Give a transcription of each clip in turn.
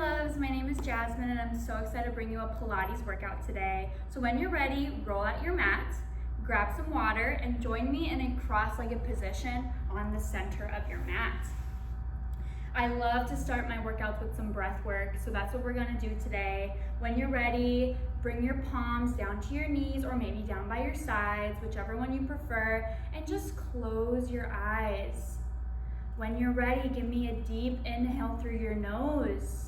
loves, my name is Jasmine and I'm so excited to bring you a Pilates workout today. So when you're ready, roll out your mat, grab some water, and join me in a cross-legged position on the center of your mat. I love to start my workouts with some breath work, so that's what we're gonna do today. When you're ready, bring your palms down to your knees or maybe down by your sides, whichever one you prefer, and just close your eyes. When you're ready, give me a deep inhale through your nose.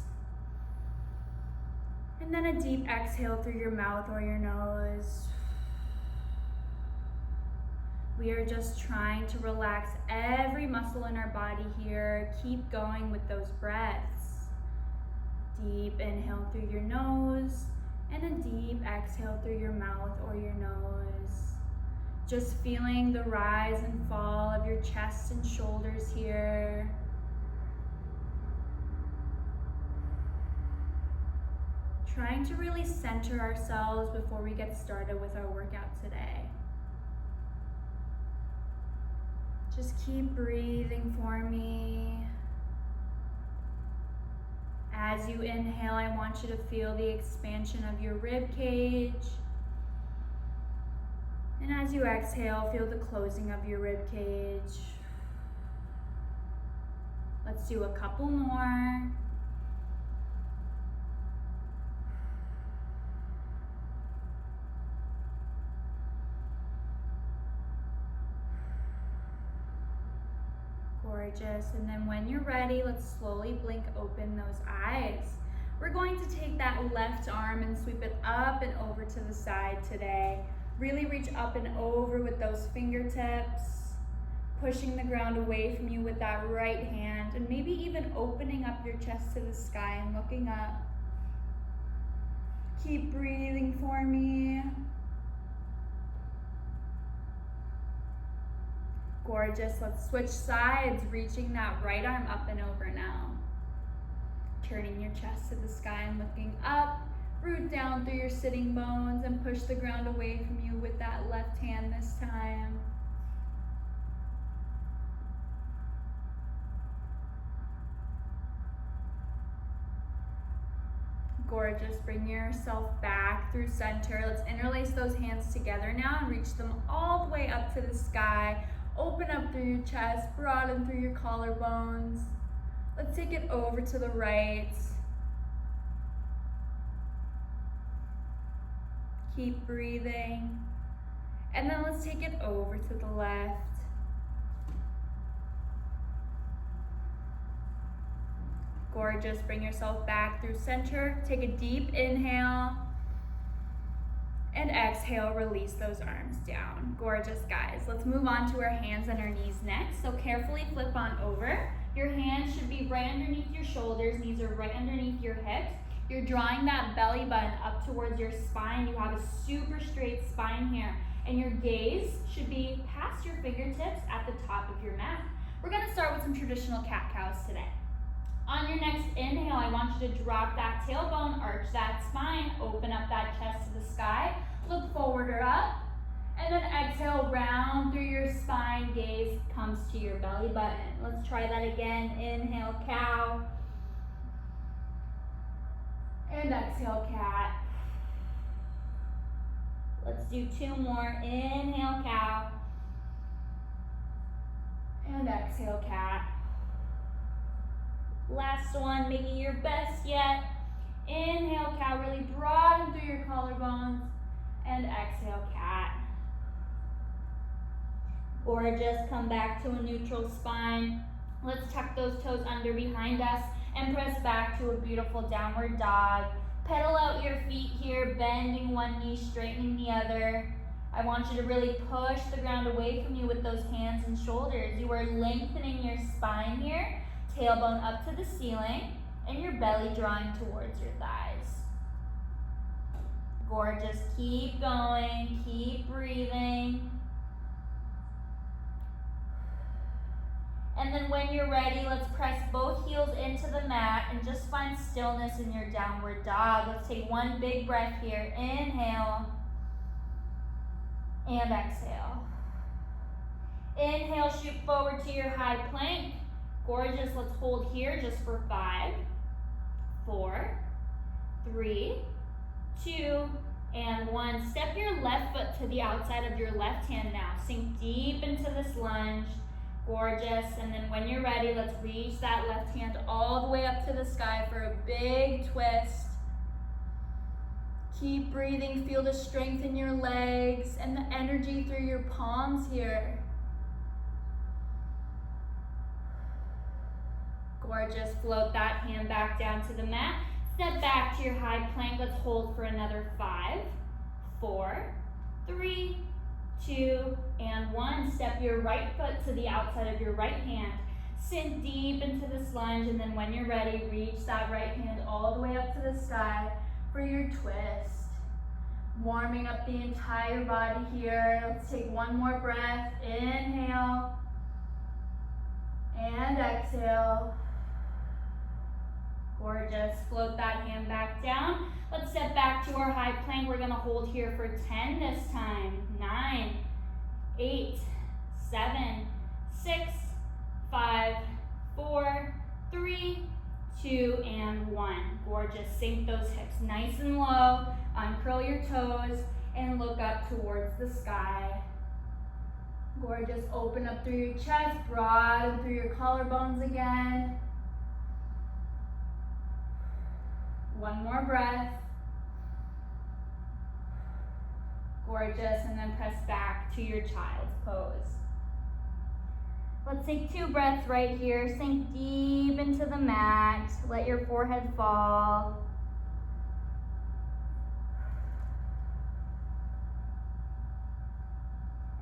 And then a deep exhale through your mouth or your nose. We are just trying to relax every muscle in our body here. Keep going with those breaths. Deep inhale through your nose and a deep exhale through your mouth or your nose. Just feeling the rise and fall of your chest and shoulders here. Trying to really center ourselves before we get started with our workout today. Just keep breathing for me. As you inhale, I want you to feel the expansion of your rib cage. And as you exhale, feel the closing of your rib cage. Let's do a couple more. Gorgeous. And then when you're ready, let's slowly blink open those eyes. We're going to take that left arm and sweep it up and over to the side today. Really reach up and over with those fingertips, pushing the ground away from you with that right hand, and maybe even opening up your chest to the sky and looking up. Keep breathing for me. Gorgeous. Let's switch sides, reaching that right arm up and over now. Turning your chest to the sky and looking up. Root down through your sitting bones and push the ground away from you with that left hand this time. Gorgeous. Bring yourself back through center. Let's interlace those hands together now and reach them all the way up to the sky. Open up through your chest, broaden through your collarbones. Let's take it over to the right. Keep breathing. And then let's take it over to the left. Gorgeous. Bring yourself back through center. Take a deep inhale. And exhale, release those arms down. Gorgeous, guys. Let's move on to our hands and our knees next. So carefully flip on over. Your hands should be right underneath your shoulders. Knees are right underneath your hips. You're drawing that belly button up towards your spine. You have a super straight spine here. And your gaze should be past your fingertips at the top of your mat. We're gonna start with some traditional cat-cows today. On your next inhale, I want you to drop that tailbone, arch that spine, open up that chest to the sky, look forward or up, and then exhale, round through your spine, gaze comes to your belly button. Let's try that again. Inhale, cow. And exhale, cat. Let's do two more. Inhale, cow. And exhale, cat. Last one, making your best yet. Inhale, cow, really broaden through your collarbones. And exhale, cat. Gorgeous, come back to a neutral spine. Let's tuck those toes under behind us and press back to a beautiful downward dog. Pedal out your feet here, bending one knee, straightening the other. I want you to really push the ground away from you with those hands and shoulders. You are lengthening your spine here. Tailbone up to the ceiling and your belly drawing towards your thighs. Gorgeous. Keep going. Keep breathing. And then when you're ready, let's press both heels into the mat and just find stillness in your downward dog. Let's take one big breath here. Inhale and exhale. Inhale, shoot forward to your high plank. Gorgeous. Let's hold here just for 5, 4, 3, 2, and 1. Step your left foot to the outside of your left hand now. Sink deep into this lunge. Gorgeous. And then when you're ready, let's reach that left hand all the way up to the sky for a big twist. Keep breathing. Feel the strength in your legs and the energy through your palms here. Gorgeous. Float that hand back down to the mat. Step back to your high plank. Let's hold for another 5, 4, 3, 2, and 1. Step your right foot to the outside of your right hand. Sink deep into this lunge, and then when you're ready, reach that right hand all the way up to the sky for your twist. Warming up the entire body here. Let's take one more breath. Inhale and exhale. Gorgeous. Float that hand back down. Let's step back to our high plank. We're going to hold here for 10 this time. 9, 8, 7, 6, 5, 4, 3, 2, and 1. Gorgeous. Sink those hips nice and low. Uncurl your toes and look up towards the sky. Gorgeous. Open up through your chest. Broaden through your collarbones again. One more breath. Gorgeous, and then press back to your child's pose. Let's take 2 breaths right here. Sink deep into the mat. Let your forehead fall.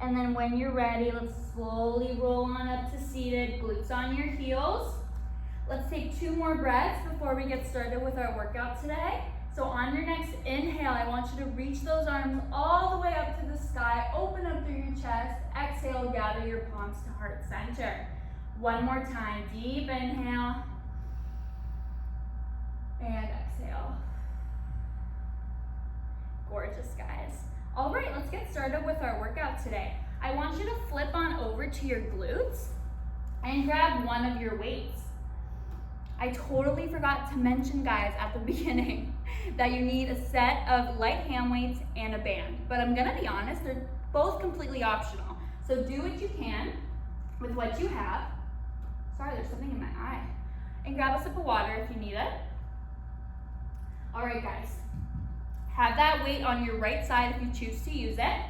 And then when you're ready, let's slowly roll on up to seated, glutes on your heels. Let's take 2 more breaths before we get started with our workout today. So on your next inhale, I want you to reach those arms all the way up to the sky. Open up through your chest. Exhale, gather your palms to heart center. One more time. Deep inhale. And exhale. Gorgeous, guys. All right, let's get started with our workout today. I want you to flip on over to your glutes and grab one of your weights. I totally forgot to mention, guys, at the beginning that you need a set of light hand weights and a band. But I'm gonna be honest, they're both completely optional. So do what you can with what you have. Sorry, there's something in my eye. And grab a sip of water if you need it. All right, guys. Have that weight on your right side if you choose to use it.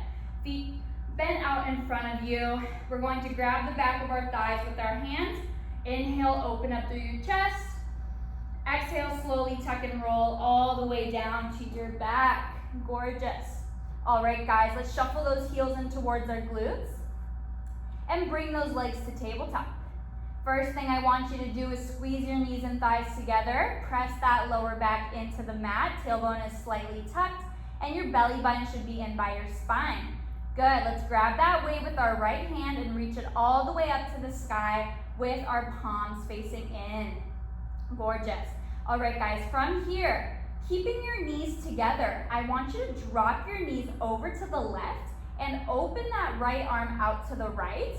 Feet bent out in front of you. We're going to grab the back of our thighs with our hands. Inhale, open up through your chest. Exhale, slowly tuck and roll all the way down to your back. Gorgeous. All right, guys, let's shuffle those heels in towards our glutes and bring those legs to tabletop. First thing I want you to do is squeeze your knees and thighs together. Press that lower back into the mat. Tailbone is slightly tucked, and your belly button should be in by your spine. Good. Let's grab that weight with our right hand and reach it all the way up to the sky with our palms facing in. Gorgeous. All right, guys, from here, keeping your knees together, I want you to drop your knees over to the left and open that right arm out to the right.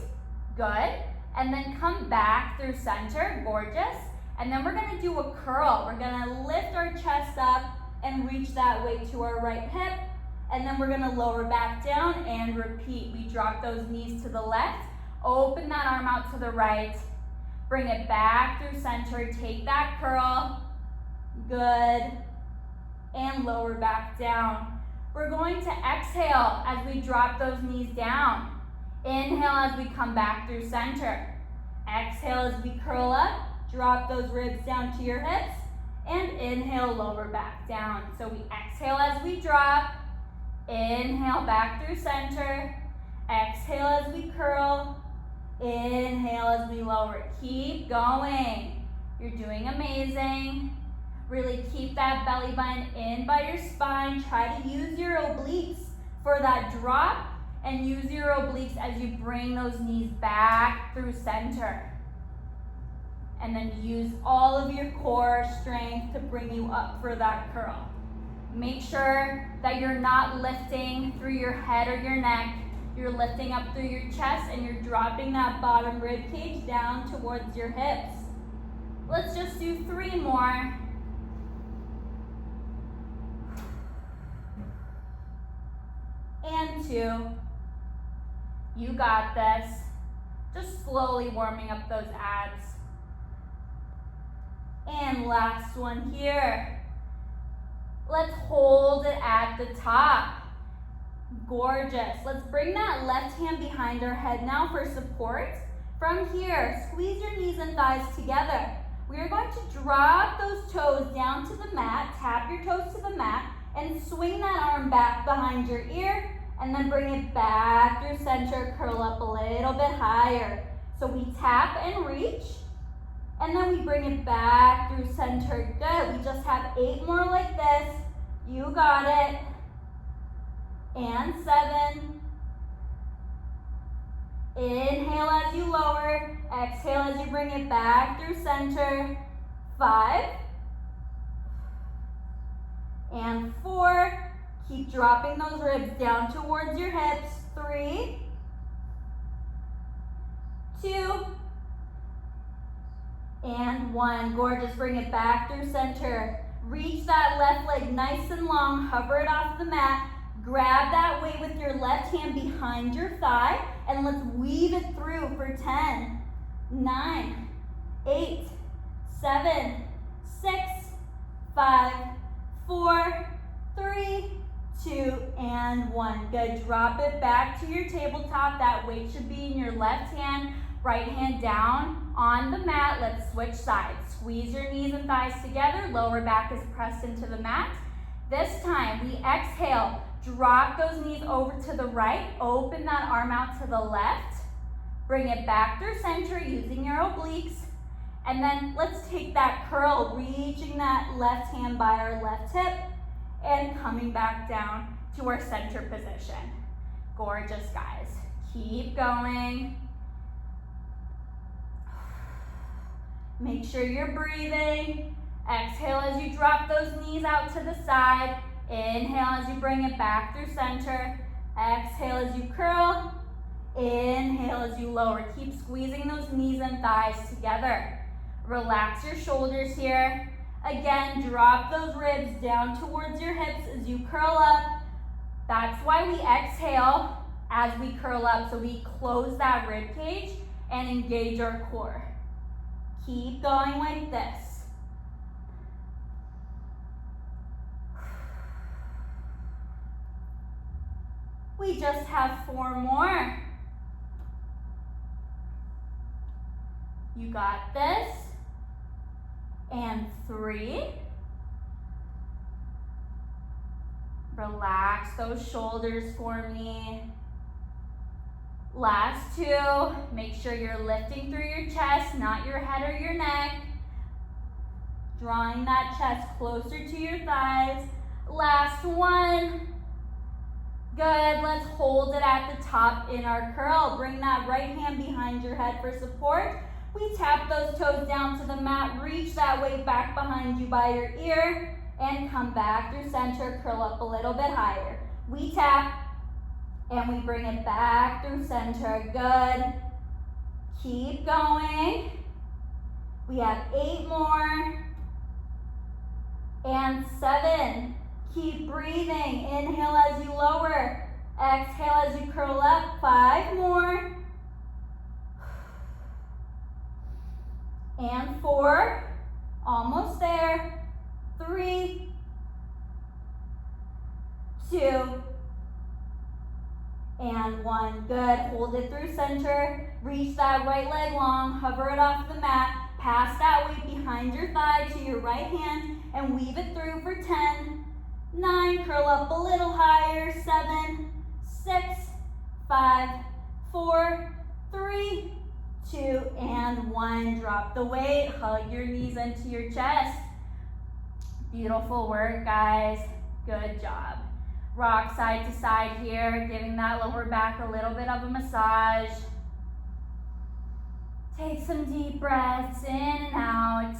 Good. And then come back through center. Gorgeous. And then we're going to do a curl. We're going to lift our chest up and reach that weight to our right hip. And then we're going to lower back down and repeat. We drop those knees to the left. Open that arm out to the right. Bring it back through center. Take that curl. Good. And lower back down. We're going to exhale as we drop those knees down. Inhale as we come back through center. Exhale as we curl up. Drop those ribs down to your hips. And inhale, lower back down. So we exhale as we drop. Inhale back through center. Exhale as we curl. Inhale as we lower. Keep going. You're doing amazing. Really keep that belly button in by your spine. Try to use your obliques for that drop and use your obliques as you bring those knees back through center. And then use all of your core strength to bring you up for that curl. Make sure that you're not lifting through your head or your neck. You're lifting up through your chest and you're dropping that bottom rib cage down towards your hips. Let's just do 3 more. 2. You got this. Just slowly warming up those abs. And last one here. Let's hold it at the top. Gorgeous. Let's bring that left hand behind our head now for support. From here, squeeze your knees and thighs together. We are going to drop those toes down to the mat, tap your toes to the mat, and swing that arm back behind your ear, and then bring it back through center, curl up a little bit higher. So we tap and reach, and then we bring it back through center. Good. We just have 8 more like this. You got it. And 7. Inhale as you lower. Exhale as you bring it back through center. 5. And 4. Keep dropping those ribs down towards your hips. 3. 2. And 1. Gorgeous. Bring it back through center. Reach that left leg nice and long. Hover it off the mat. Grab that weight with your left hand behind your thigh, and let's weave it through for 10, 9, 8, 7, 6, 5, 4, 3, 2, and 1. Good. Drop it back to your tabletop. That weight should be in your left hand, right hand down on the mat. Let's switch sides. Squeeze your knees and thighs together. Lower back is pressed into the mat. This time we exhale. Drop those knees over to the right. Open that arm out to the left. Bring it back through center using your obliques. And then let's take that curl, reaching that left hand by our left hip and coming back down to our center position. Gorgeous, guys. Keep going. Make sure you're breathing. Exhale as you drop those knees out to the side. Inhale as you bring it back through center. Exhale as you curl. Inhale as you lower. Keep squeezing those knees and thighs together. Relax your shoulders here. Again, drop those ribs down towards your hips as you curl up. That's why we exhale as we curl up, so we close that rib cage and engage our core. Keep going like this. We just have 4 more. You got this. And 3. Relax those shoulders for me. Last 2. Make sure you're lifting through your chest, not your head or your neck. Drawing that chest closer to your thighs. Last 1. Good. Let's hold it at the top in our curl. Bring that right hand behind your head for support. We tap those toes down to the mat. Reach that weight back behind you by your ear and come back through center. Curl up a little bit higher. We tap and we bring it back through center. Good. Keep going. We have 8 more. And 7. Keep breathing. Inhale as you lower. Exhale as you curl up. 5 more. And 4. Almost there. 3. 2. And 1. Good. Hold it through center. Reach that right leg long. Hover it off the mat. Pass that weight behind your thigh to your right hand and weave it through for 10. 9, curl up a little higher. 7, 6, 5, 4, 3, 2, and 1. Drop the weight, hug your knees into your chest. Beautiful work, guys. Good job. Rock side to side here, giving that lower back a little bit of a massage. Take some deep breaths in and out.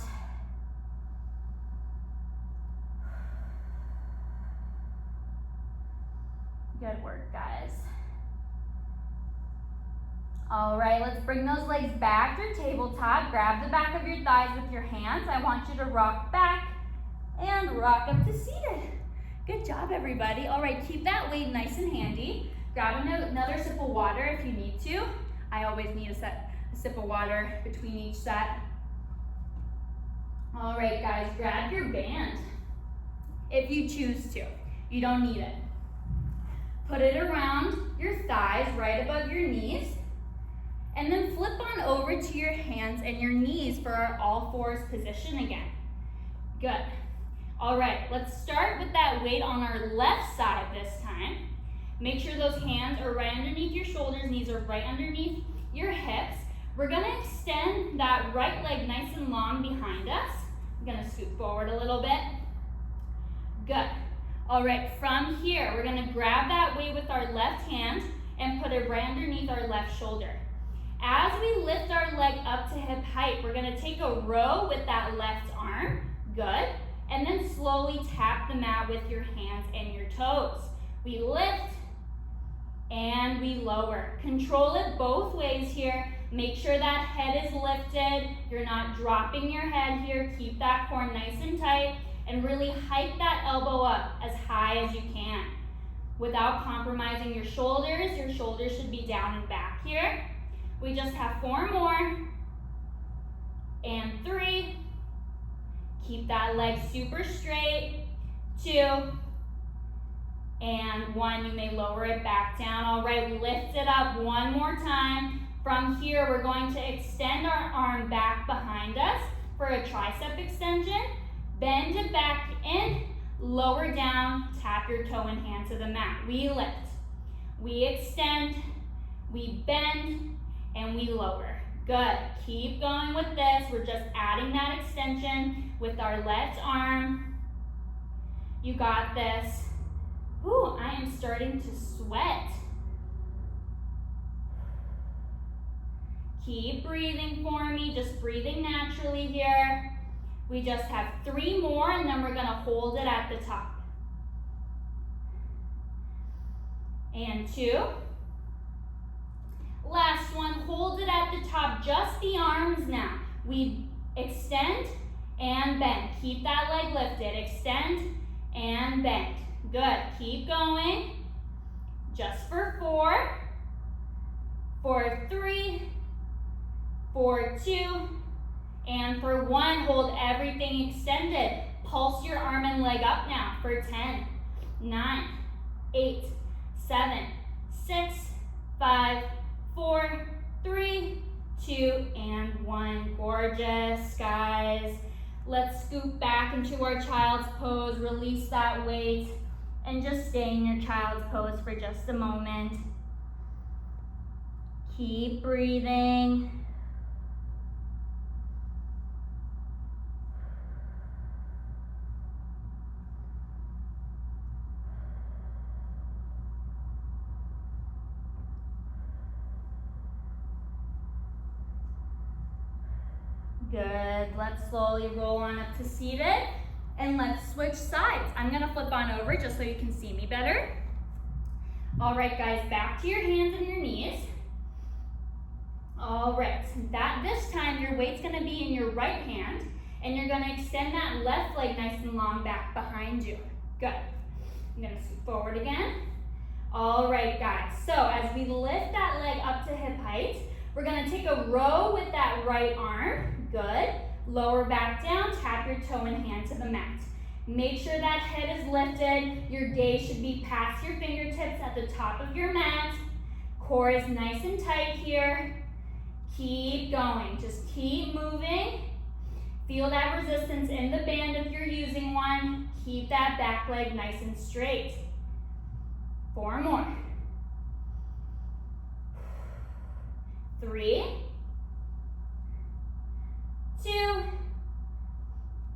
Good work, guys. All right, let's bring those legs back through tabletop. Grab the back of your thighs with your hands. I want you to rock back and rock up to seated. Good job, everybody. All right, keep that weight nice and handy. Grab another sip of water if you need to. I always need a sip of water between each set. All right, guys, grab your band if you choose to. You don't need it. Put it around your thighs, right above your knees, and then flip on over to your hands and your knees for our all fours position again. Good. All right, let's start with that weight on our left side this time. Make sure those hands are right underneath your shoulders, knees are right underneath your hips. We're gonna extend that right leg nice and long behind us. I'm gonna scoot forward a little bit. Good. All right, from here, we're gonna grab that weight with our left hand and put it right underneath our left shoulder. As we lift our leg up to hip height, we're gonna take a row with that left arm. Good. And then slowly tap the mat with your hands and your toes. We lift and we lower. Control it both ways here. Make sure that head is lifted. You're not dropping your head here. Keep that core nice and tight and really hike that elbow up as high as you can. Without compromising your shoulders should be down and back here. We just have 4 more. And 3. Keep that leg super straight. 2. And 1, you may lower it back down. All right, lift it up one more time. From here, we're going to extend our arm back behind us for a tricep extension. Bend it back in, lower down, tap your toe and hand to the mat. We lift, we extend, we bend, and we lower. Good, keep going with this. We're just adding that extension with our left arm. You got this. Ooh, I am starting to sweat. Keep breathing for me, just breathing naturally here. We just have 3 more and then we're gonna hold it at the top. And 2. Last one, hold it at the top, just the arms now. We extend and bend. Keep that leg lifted, extend and bend. Good, keep going. Just for 4, for 3, for 2, and for 1, hold everything extended. Pulse your arm and leg up now for 10, 9, 8, 7, 6, 5, 4, 3, 2, and 1. Gorgeous, guys. Let's scoop back into our child's pose, release that weight, and just stay in your child's pose for just a moment. Keep breathing. Good, let's slowly roll on up to seated and let's switch sides. I'm gonna flip on over just so you can see me better. All right, guys, back to your hands and your knees. All right, this time your weight's gonna be in your right hand and you're gonna extend that left leg nice and long back behind you. Good. I'm gonna scoot forward again. All right, guys, so as we lift that leg up to hip height, we're gonna take a row with that right arm. Good. Lower back down, tap your toe and hand to the mat. Make sure that head is lifted. Your gaze should be past your fingertips at the top of your mat. Core is nice and tight here. Keep going, just keep moving. Feel that resistance in the band if you're using one. Keep that back leg nice and straight. 4 more. 3, 2,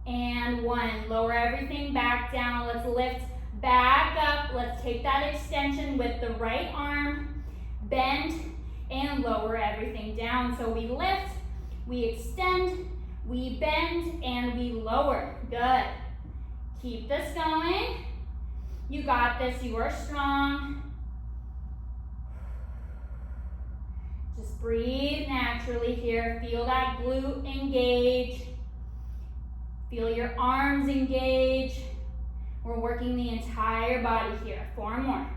and 1. Lower everything back down. Let's lift back up. Let's take that extension with the right arm, bend, and lower everything down. So we lift, we extend, we bend, and we lower. Good. Keep this going. You got this. You are strong. Just breathe naturally here. Feel that glute engage. Feel your arms engage. We're working the entire body here. 4 more.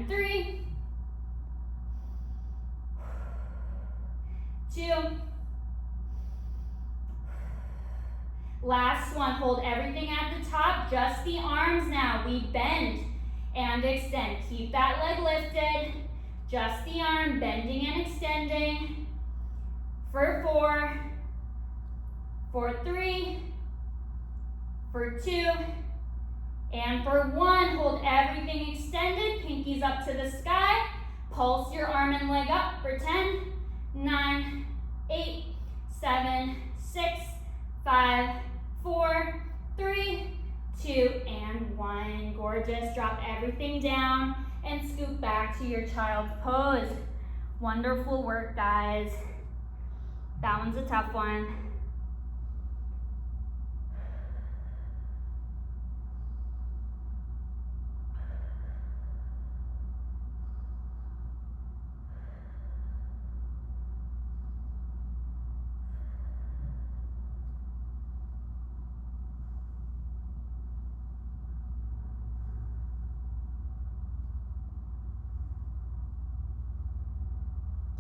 and 3, 2, last one. Hold everything at the top, just the arms now. We bend and extend. Keep that leg lifted, just the arm, bending and extending. For 4, for 3, for 2, and for 1. Hold everything extended, pinkies up to the sky. Pulse your arm and leg up for 10, 9, 8, 7, 6, 5, 4, 3, 2, and 1. Gorgeous. Drop everything down and scoop back to your child's pose. Wonderful work, guys. That one's a tough one.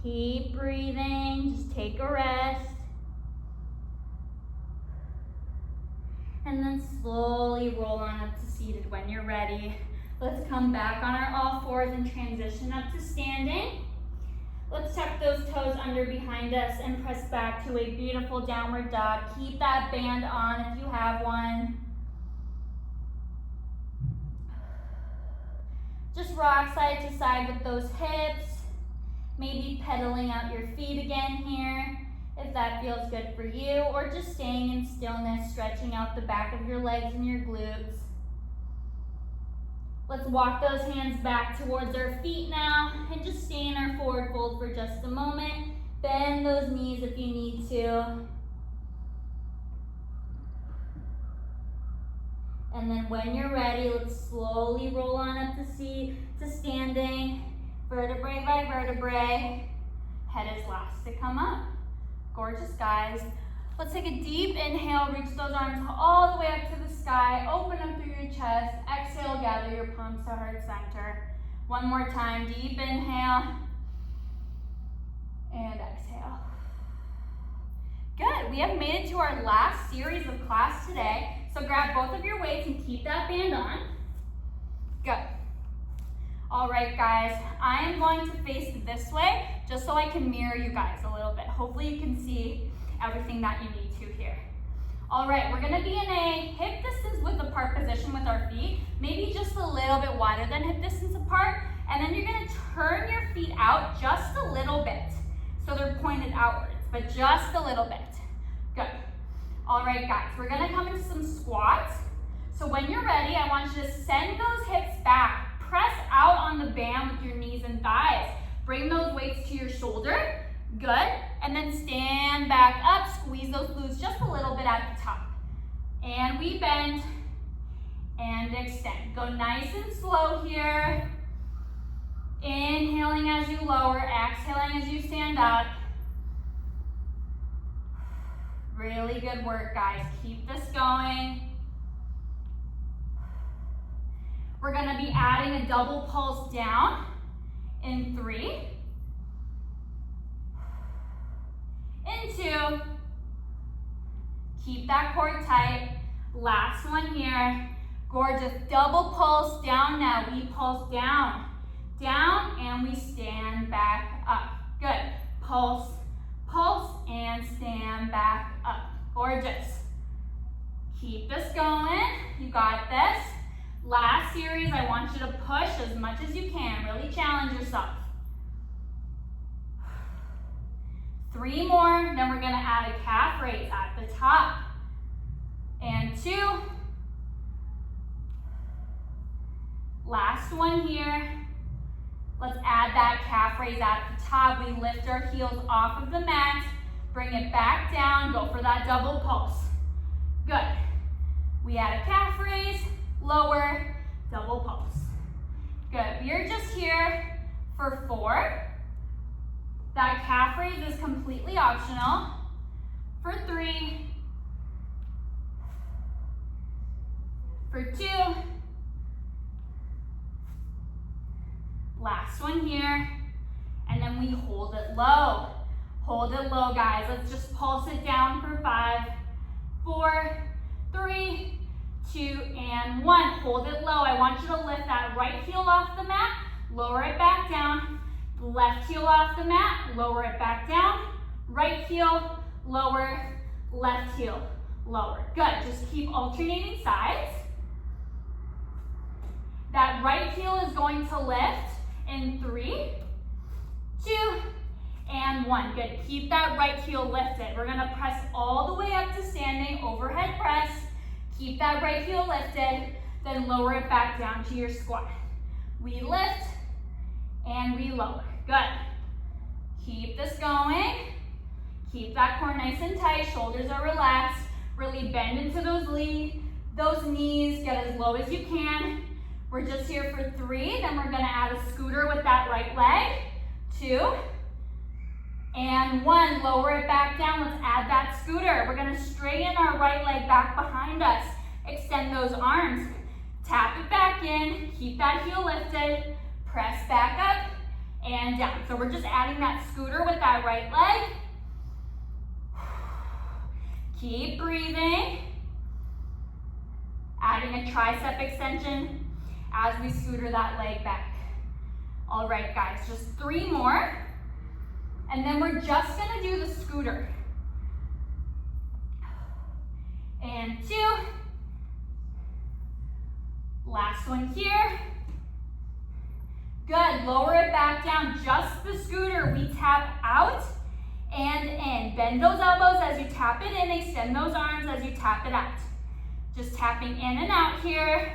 Keep breathing, just take a rest. And then slowly roll on up to seated when you're ready. Let's come back on our all fours and transition up to standing. Let's tuck those toes under behind us and press back to a beautiful downward dog. Keep that band on if you have one. Just rock side to side with those hips. Maybe pedaling out your feet again here, if that feels good for you, or just staying in stillness, stretching out the back of your legs and your glutes. Let's walk those hands back towards our feet now, and just stay in our forward fold for just a moment. Bend those knees if you need to. And then when you're ready, let's slowly roll on up to standing. Vertebrae by vertebrae. Head is last to come up. Gorgeous, guys. Let's take a deep inhale, reach those arms all the way up to the sky, open up through your chest. Exhale, gather your palms to heart center. One more time, deep inhale, and exhale. Good, we have made it to our last series of class today. So grab both of your weights and keep that band on. Good. All right, guys, I am going to face this way just so I can mirror you guys a little bit. Hopefully you can see everything that you need to here. All right, we're gonna be in a hip distance width apart position with our feet, maybe just a little bit wider than hip distance apart, and then you're gonna turn your feet out just a little bit. So they're pointed outwards, but just a little bit. Good. All right, guys, we're gonna come into some squats. So when you're ready, I want you to send those hips back. Press out on the band with your knees and thighs. Bring those weights to your shoulder. Good. And then stand back up. Squeeze those glutes just a little bit at the top. And we bend and extend. Go nice and slow here. Inhaling as you lower, exhaling as you stand up. Really good work, guys. Keep this going. We're gonna be adding a double pulse down in 3, in 2, keep that core tight, last one here, gorgeous, double pulse down now, we pulse down, down, and we stand back up, good, pulse, pulse, and stand back up, gorgeous, keep this going, you got this. Last series, I want you to push as much as you can. Really challenge yourself. 3 more, then we're gonna add a calf raise at the top. And 2. Last one here. Let's add that calf raise at the top. We lift our heels off of the mat, bring it back down, go for that double pulse. Good. We add a calf raise, lower, double pulse. Good, we are just here for 4. That calf raise is completely optional. For 3, for 2, Last one here. And then we hold it low. Hold it low, guys. Let's just pulse it down for 5, 4, 3, 2, and 1. Hold it low. I want you to lift that right heel off the mat, lower it back down. Left heel off the mat, lower it back down. Right heel, lower, left heel, lower. Good, just keep alternating sides. That right heel is going to lift in 3, 2, and 1. Good, keep that right heel lifted. We're gonna press all the way up to standing, overhead press. Keep that right heel lifted, then lower it back down to your squat. We lift and we lower. Good. Keep this going. Keep that core nice and tight. Shoulders are relaxed. Really bend into those knees. Get as low as you can. We're just here for 3. Then we're going to add a scooter with that right leg. 2 and 1. Lower it back down. Let's add that scooter. We're going to straighten our right leg back behind us. Extend those arms. Tap it back in. Keep that heel lifted. Press back up and down. So we're just adding that scooter with that right leg. Keep breathing. Adding a tricep extension as we scooter that leg back. All right, guys, just 3 more. And then we're just gonna do the scooter. And 2. Last one here. Good, lower it back down, just the scooter. We tap out and in. Bend those elbows as you tap it in, extend those arms as you tap it out. Just tapping in and out here.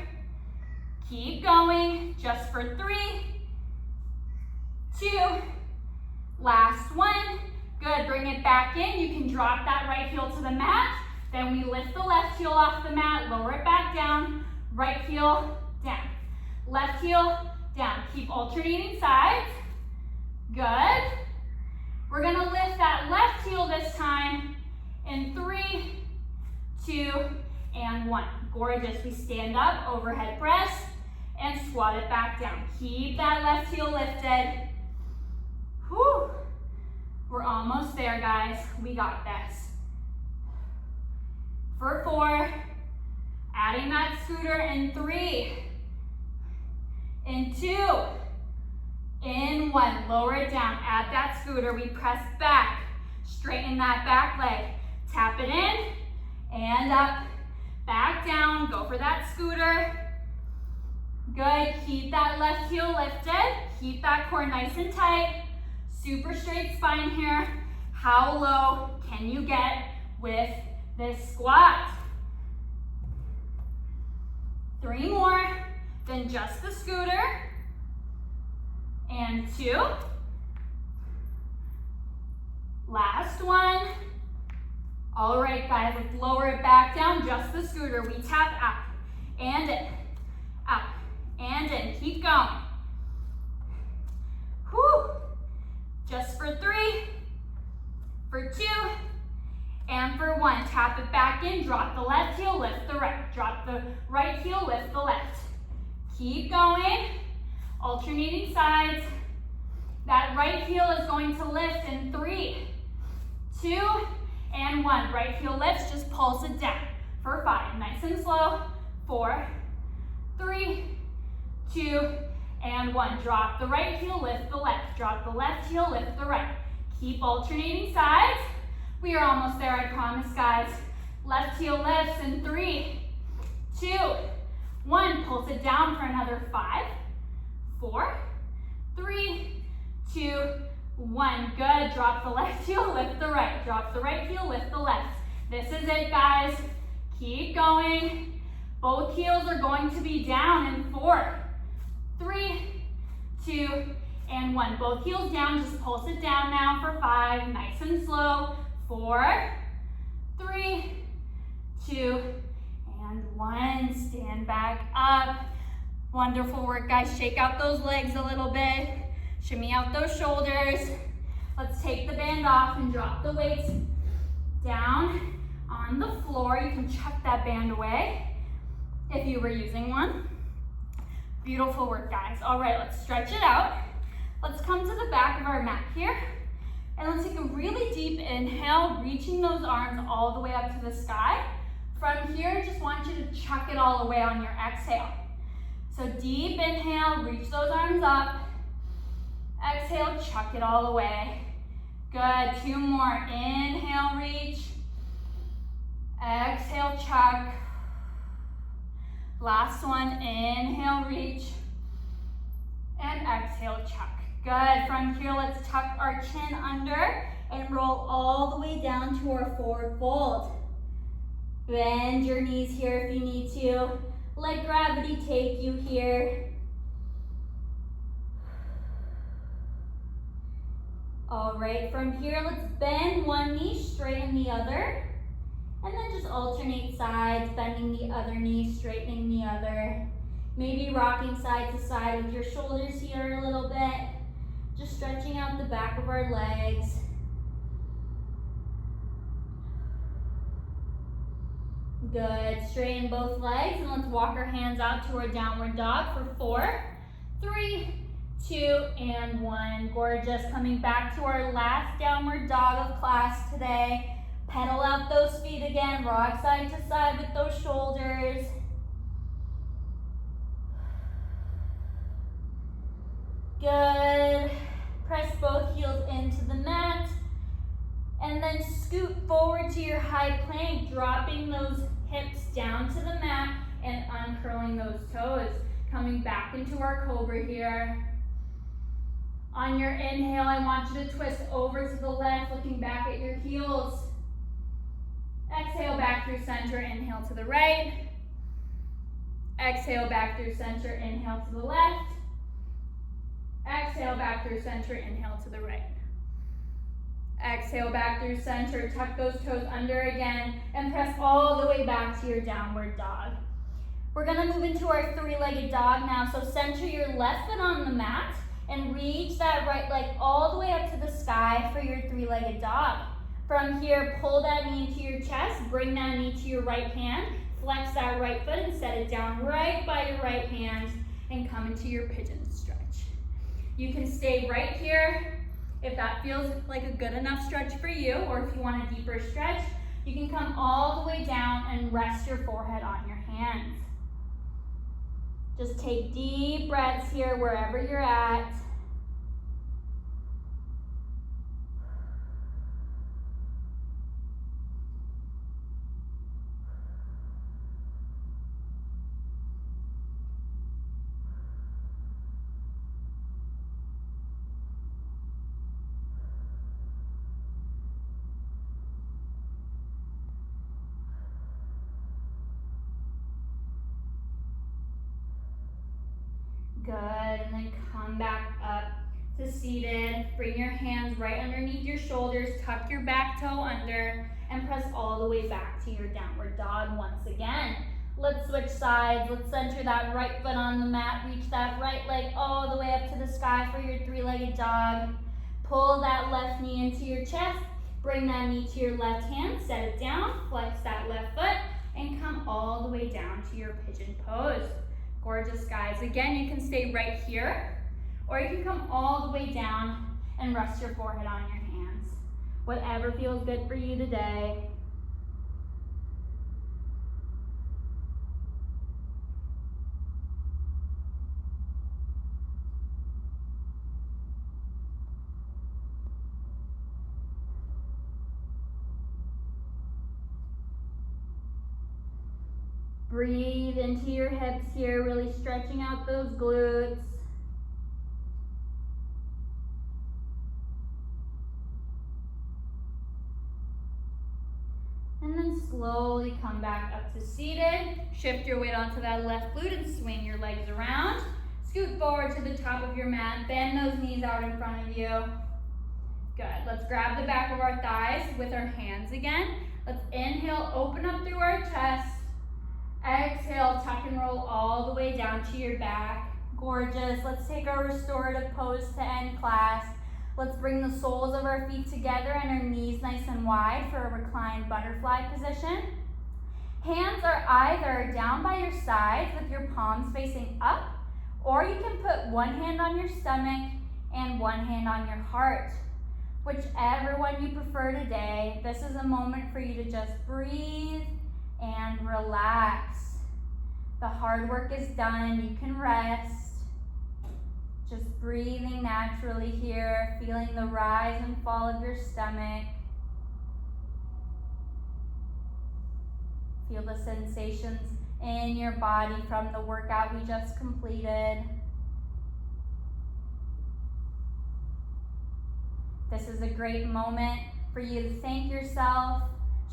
Keep going, just for 3, 2, last one. Good, bring it back in. You can drop that right heel to the mat. Then we lift the left heel off the mat, lower it back down. Right heel, down. Left heel, down. Keep alternating sides. Good. We're gonna lift that left heel this time in 3, 2, and 1. Gorgeous. We stand up, overhead press, and squat it back down. Keep that left heel lifted. Whew. We're almost there, guys. We got this. For 4, adding that scooter in 3, in 2, in 1, lower it down, add that scooter, we press back, straighten that back leg, tap it in, and up, back down, go for that scooter. Good, keep that left heel lifted, keep that core nice and tight, super straight spine here. How low can you get with this squat? 3 more, then just the scooter, and 2, last one. All right, guys, let's lower it back down, just the scooter. We tap up, and in, up, and in, keep going. Whew. Just for 3, for 2, and for 1. Tap it back in, drop the left heel, lift the right. Drop the right heel, lift the left. Keep going, alternating sides. That right heel is going to lift in 3, 2, and 1. Right heel lifts, just pulse it down. For 5, nice and slow. 4, 3, 2, and 1. Drop the right heel, lift the left. Drop the left heel, lift the right. Keep alternating sides. We are almost there, I promise, guys. Left heel lifts in 3, 2, 1. Pulse it down for another 5, 4, 3, 2, 1. Good. Drop the left heel, lift the right. Drop the right heel, lift the left. This is it, guys. Keep going. Both heels are going to be down in 4, 3, 2, and 1. Both heels down. Just pulse it down now for 5. Nice and slow. 4, 3, 2, and 1. Stand back up. Wonderful work, guys. Shake out those legs a little bit. Shimmy out those shoulders. Let's take the band off and drop the weights down on the floor. You can chuck that band away if you were using one. Beautiful work, guys. All right, let's stretch it out. Let's come to the back of our mat here. And let's take a really deep inhale, reaching those arms all the way up to the sky. From here, just want you to chuck it all away on your exhale. So deep inhale, reach those arms up. Exhale, chuck it all away. Good, 2 more. Inhale, reach. Exhale, chuck. Last one, inhale, reach. And exhale, chuck. Good, from here, let's tuck our chin under and roll all the way down to our forward fold. Bend your knees here if you need to. Let gravity take you here. All right, from here, let's bend one knee, straighten the other. And then just alternate sides, bending the other knee, straightening the other. Maybe rocking side to side with your shoulders here a little bit. Just stretching out the back of our legs. Good, straighten both legs and let's walk our hands out to our downward dog for 4, 3, 2, and 1. Gorgeous, coming back to our last downward dog of class today. Pedal out those feet again, rock side to side with those shoulders. Good. Press both heels into the mat. And then scoot forward to your high plank, dropping those hips down to the mat and uncurling those toes. Coming back into our cobra here. On your inhale, I want you to twist over to the left, looking back at your heels. Exhale back through center, inhale to the right. Exhale back through center, inhale to the left. Exhale back through center, inhale to the right. Exhale back through center, tuck those toes under again, and press all the way back to your downward dog. We're gonna move into our 3-legged dog now, so center your left foot on the mat and reach that right leg all the way up to the sky for your 3-legged dog. From here, pull that knee into your chest, bring that knee to your right hand, flex that right foot and set it down right by your right hand and come into your pigeon stretch. You can stay right here if that feels like a good enough stretch for you, or if you want a deeper stretch, you can come all the way down and rest your forehead on your hands. Just take deep breaths here wherever you're at. Good, and then come back up to seated. Bring your hands right underneath your shoulders, tuck your back toe under, and press all the way back to your downward dog once again. Let's switch sides. Let's center that right foot on the mat. Reach that right leg all the way up to the sky for your 3-legged dog. Pull that left knee into your chest. Bring that knee to your left hand. Set it down. Flex that left foot and come all the way down to your pigeon pose. Gorgeous, guys. Again, you can stay right here, or you can come all the way down and rest your forehead on your hands. Whatever feels good for you today. Breathe into your hips here, really stretching out those glutes. And then slowly come back up to seated. Shift your weight onto that left glute and swing your legs around. Scoot forward to the top of your mat. Bend those knees out in front of you. Good. Let's grab the back of our thighs with our hands again. Let's inhale, open up through our chest. Exhale, tuck and roll all the way down to your back. Gorgeous. Let's take our restorative pose to end class. Let's bring the soles of our feet together and our knees nice and wide for a reclined butterfly position. Hands are either down by your sides with your palms facing up, Or you can put one hand on your stomach and one hand on your heart. Whichever one you prefer today, this is a moment for you to just breathe and relax. The hard work is done, you can rest. Just breathing naturally here, feeling the rise and fall of your stomach. Feel the sensations in your body from the workout we just completed. This is a great moment for you to thank yourself,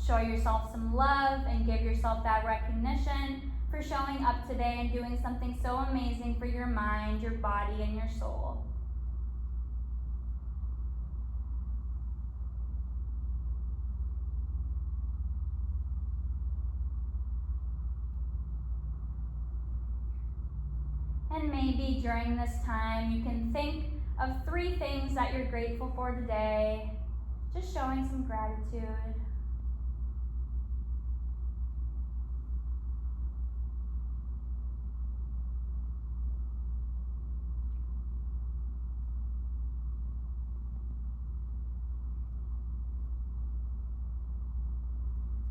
show yourself some love, and give yourself that recognition for showing up today and doing something so amazing for your mind, your body, and your soul. And maybe during this time, you can think of 3 things that you're grateful for today, just showing some gratitude.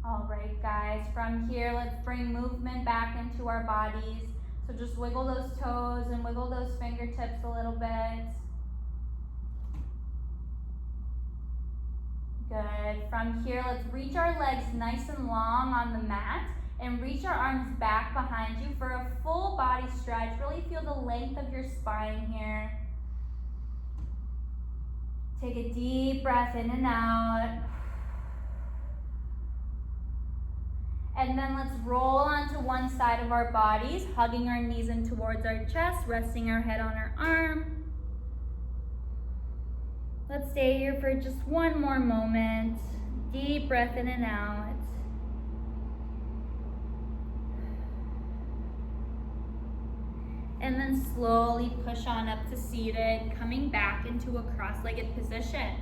All right, guys, from here, let's bring movement back into our bodies. So just wiggle those toes and wiggle those fingertips a little bit. Good. From here, let's reach our legs nice and long on the mat and reach our arms back behind you for a full body stretch. Really feel the length of your spine here. Take a deep breath in and out. And then let's roll onto one side of our bodies, hugging our knees in towards our chest, resting our head on our arm. Let's stay here for just one more moment. Deep breath in and out. And then slowly push on up to seated, coming back into a cross-legged position.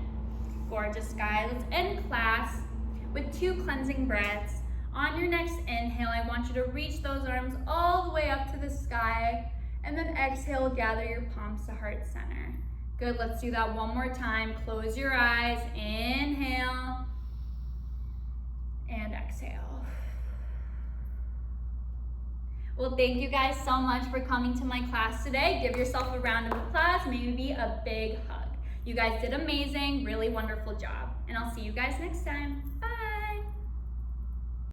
Gorgeous, guys. Let's end class with 2 cleansing breaths. On your next inhale, I want you to reach those arms all the way up to the sky, and then exhale, gather your palms to heart center. Good, let's do that one more time. Close your eyes, inhale, and exhale. Well, thank you guys so much for coming to my class today. Give yourself a round of applause, maybe a big hug. You guys did amazing, really wonderful job. And I'll see you guys next time.